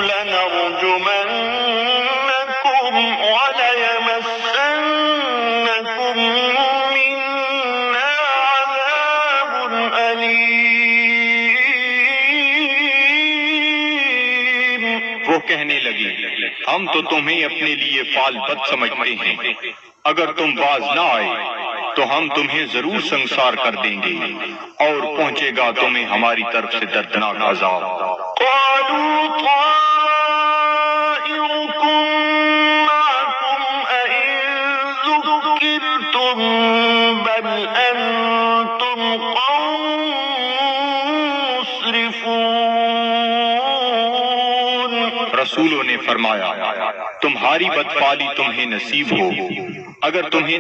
لنرجمنكم وليمسنكم منا عذاب أليم۔ وہ کہنے لگی ہم تو تمہیں اپنے لیے فال بد سمجھتے ہیں، اگر تم باز نہ آئے تو ہم تمہیں ضرور سنسار کر دیں گے اور پہنچے گا تمہیں ہماری طرف سے دردناک عذاب۔ قالوا طائركم معكم أئن ذكرتم بل أنتم قوم مسرفون۔ رسولوں نے فرمایا تمہاری بدفعلی تمہیں نصیب ہو، اگر تمہیں